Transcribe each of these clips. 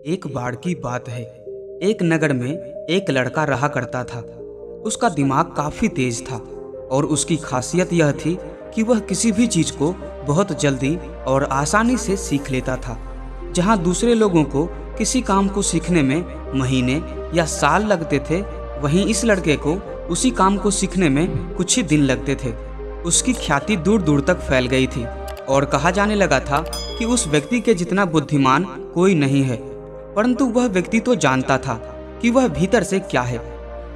एक बार की बात है। एक नगर में एक लड़का रहा करता था। उसका दिमाग काफी तेज था और उसकी खासियत यह थी कि वह किसी भी चीज को बहुत जल्दी और आसानी से सीख लेता था। जहां दूसरे लोगों को किसी काम को सीखने में महीने या साल लगते थे, वहीं इस लड़के को उसी काम को सीखने में कुछ ही दिन लगते थे। उसकी ख्याति दूर दूर तक फैल गई थी और कहा जाने लगा था कि उस व्यक्ति के जितना बुद्धिमान कोई नहीं है। परंतु वह व्यक्ति तो जानता था कि वह भीतर से क्या है।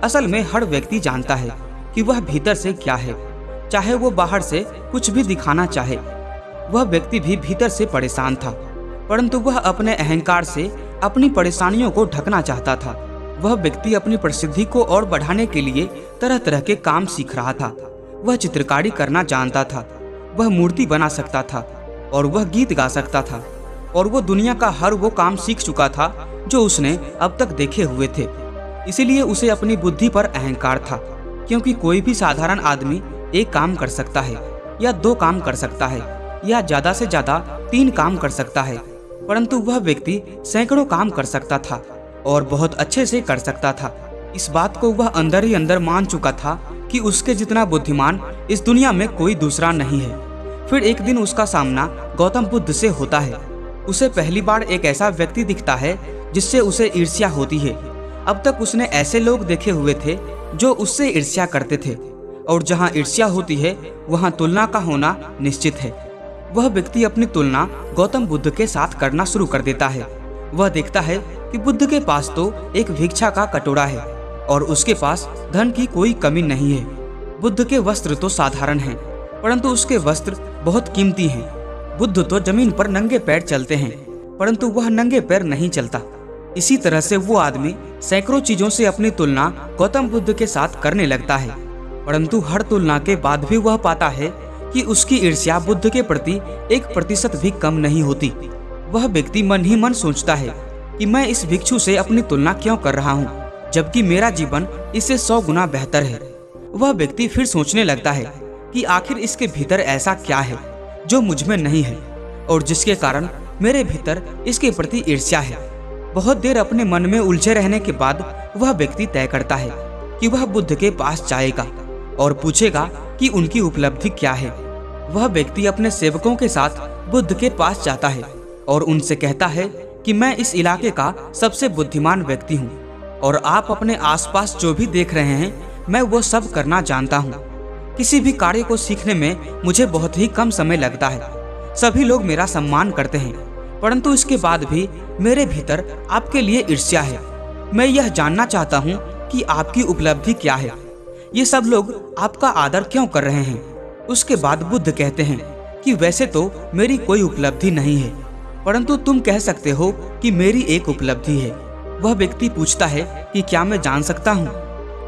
असल में हर व्यक्ति जानता है कि वह भीतर से क्या है, चाहे वो बाहर से कुछ भी दिखाना चाहे। वह व्यक्ति भी भीतर से परेशान था, परंतु वह अपने अहंकार से अपनी परेशानियों को ढकना चाहता था। वह व्यक्ति अपनी प्रसिद्धि को और बढ़ाने के लिए तरह तरह के काम सीख रहा था। वह चित्रकारी करना जानता था, वह मूर्ति बना सकता था और वह गीत गा सकता था। और वो दुनिया का हर वो काम सीख चुका था जो उसने अब तक देखे हुए थे। इसीलिए उसे अपनी बुद्धि पर अहंकार था, क्योंकि कोई भी साधारण आदमी एक काम कर सकता है या दो काम कर सकता है या ज्यादा से ज्यादा 3 काम कर सकता है, परंतु वह व्यक्ति सैकड़ों काम कर सकता था और बहुत अच्छे से कर सकता था। इस बात को वह अंदर ही अंदर मान चुका था कि उसके जितना बुद्धिमान इस दुनिया में कोई दूसरा नहीं है। फिर एक दिन उसका सामना गौतम बुद्ध से होता है। उसे पहली बार एक ऐसा व्यक्ति दिखता है जिससे उसे ईर्ष्या होती है। अब तक उसने ऐसे लोग देखे हुए थे जो उससे ईर्ष्या करते थे, और जहां ईर्ष्या होती है वहां तुलना का होना निश्चित है। वह व्यक्ति अपनी तुलना गौतम बुद्ध के साथ करना शुरू कर देता है। वह देखता है कि बुद्ध के पास तो एक भिक्षा का कटोरा है और उसके पास धन की कोई कमी नहीं है। बुद्ध के वस्त्र तो साधारण हैं, परंतु उसके वस्त्र बहुत कीमती हैं। बुद्ध तो जमीन पर नंगे पैर चलते हैं, परंतु वह नंगे पैर नहीं चलता। इसी तरह से वो आदमी सैकड़ों चीजों से अपनी तुलना गौतम बुद्ध के साथ करने लगता है, परंतु हर तुलना के बाद भी वह पाता है कि उसकी ईर्ष्या बुद्ध के प्रति 1% भी कम नहीं होती। वह व्यक्ति मन ही मन सोचता है कि मैं इस भिक्षु से अपनी तुलना क्यों कर रहा हूँ, जबकि मेरा जीवन इससे 100 गुना बेहतर है। वह व्यक्ति फिर सोचने लगता है कि आखिर इसके भीतर ऐसा क्या है जो मुझ में नहीं है और जिसके कारण मेरे भीतर इसके प्रति ईर्ष्या है। बहुत देर अपने मन में उलझे रहने के बाद वह व्यक्ति तय करता है कि वह बुद्ध के पास जाएगा और पूछेगा कि उनकी उपलब्धि क्या है। वह व्यक्ति अपने सेवकों के साथ बुद्ध के पास जाता है और उनसे कहता है कि मैं इस इलाके का सबसे बुद्धिमान व्यक्ति हूँ और आप अपने आसपास जो भी देख रहे हैं मैं वो सब करना जानता हूँ। किसी भी कार्य को सीखने में मुझे बहुत ही कम समय लगता है। सभी लोग मेरा सम्मान करते हैं, परंतु इसके बाद भी मेरे भीतर आपके लिए ईर्ष्या है। मैं यह जानना चाहता हूँ कि आपकी उपलब्धि क्या है। ये सब लोग आपका आदर क्यों कर रहे हैं। उसके बाद बुद्ध कहते हैं कि वैसे तो मेरी कोई उपलब्धि नहीं है, परंतु तुम कह सकते हो कि मेरी एक उपलब्धि है। वह व्यक्ति पूछता है कि क्या मैं जान सकता हूँ।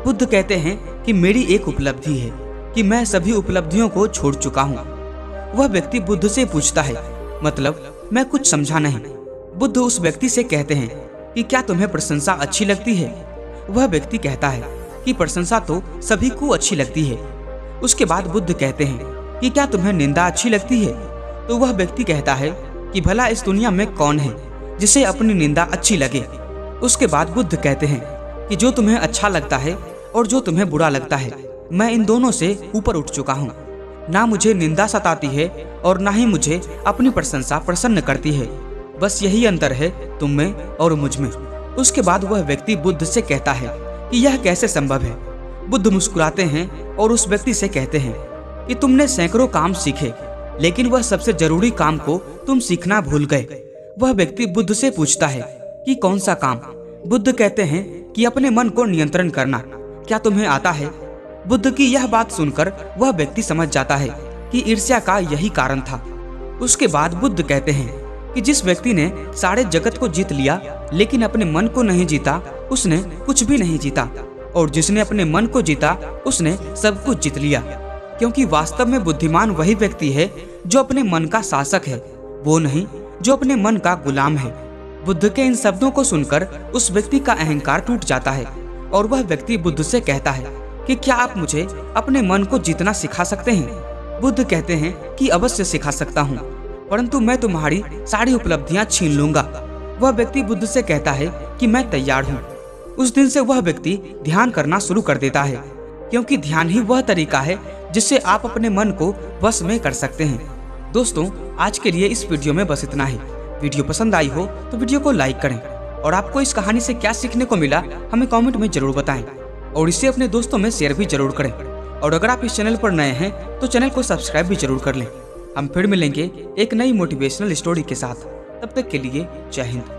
बुद्ध कहते हैं कि मेरी एक उपलब्धि है कि मैं सभी उपलब्धियों को छोड़ चुका हूँ। वह व्यक्ति बुद्ध से पूछता है, मतलब मैं कुछ समझा नहीं। बुद्ध उस व्यक्ति से कहते हैं कि क्या तुम्हें प्रशंसा अच्छी लगती है। वह व्यक्ति कहता है कि प्रशंसा तो सभी को अच्छी लगती है। उसके बाद बुद्ध कहते हैं कि क्या तुम्हें निंदा अच्छी लगती है। तो वह व्यक्ति कहता है कि भला इस दुनिया में कौन है जिसे अपनी निंदा अच्छी लगे। उसके बाद बुद्ध कहते हैं कि जो तुम्हें अच्छा लगता है और जो तुम्हें बुरा लगता है, मैं इन दोनों से ऊपर उठ चुका हूँ। ना मुझे निंदा सताती है और ना ही मुझे अपनी प्रशंसा प्रसन्न करती है। बस यही अंतर है तुम में और मुझ में। उसके बाद वह व्यक्ति बुद्ध से कहता है कि यह कैसे संभव है। बुद्ध मुस्कुराते हैं और उस व्यक्ति से कहते हैं कि तुमने सैकड़ों काम सीखे, लेकिन वह सबसे जरूरी काम को तुम सीखना भूल गए। वह व्यक्ति बुद्ध से पूछता है कि कौन सा काम। बुद्ध कहते हैं कि अपने मन को नियंत्रण करना। क्या तुम्हें आता है। बुद्ध की यह बात सुनकर वह व्यक्ति समझ जाता है कि ईर्ष्या का यही कारण था। उसके बाद बुद्ध कहते हैं कि जिस व्यक्ति ने सारे जगत को जीत लिया लेकिन अपने मन को नहीं जीता, उसने कुछ भी नहीं जीता, और जिसने अपने मन को जीता उसने सब कुछ जीत लिया। क्योंकि वास्तव में बुद्धिमान वही व्यक्ति है जो अपने मन का शासक है, वो नहीं जो अपने मन का गुलाम है। बुद्ध के इन शब्दों को सुनकर उस व्यक्ति का अहंकार टूट जाता है और वह व्यक्ति बुद्ध से कहता है कि क्या आप मुझे अपने मन को जीतना सिखा सकते हैं। बुद्ध कहते हैं कि अवश्य सिखा सकता हूँ, परंतु मैं तुम्हारी सारी उपलब्धियां छीन लूंगा। वह व्यक्ति बुद्ध से कहता है कि मैं तैयार हूँ। उस दिन से वह व्यक्ति ध्यान करना शुरू कर देता है, क्योंकि ध्यान ही वह तरीका है जिससे आप अपने मन को वश में कर सकते हैं। दोस्तों, आज के लिए इस वीडियो में बस इतना ही। वीडियो पसंद आई हो तो वीडियो को लाइक करें और आपको इस कहानी से क्या सीखने को मिला हमें कमेंट में जरूर बताएं और इसे अपने दोस्तों में शेयर भी जरूर करें। और अगर आप इस चैनल पर नए हैं तो चैनल को सब्सक्राइब भी जरूर कर लें। हम फिर मिलेंगे एक नई मोटिवेशनल स्टोरी के साथ। तब तक के लिए जय हिंद।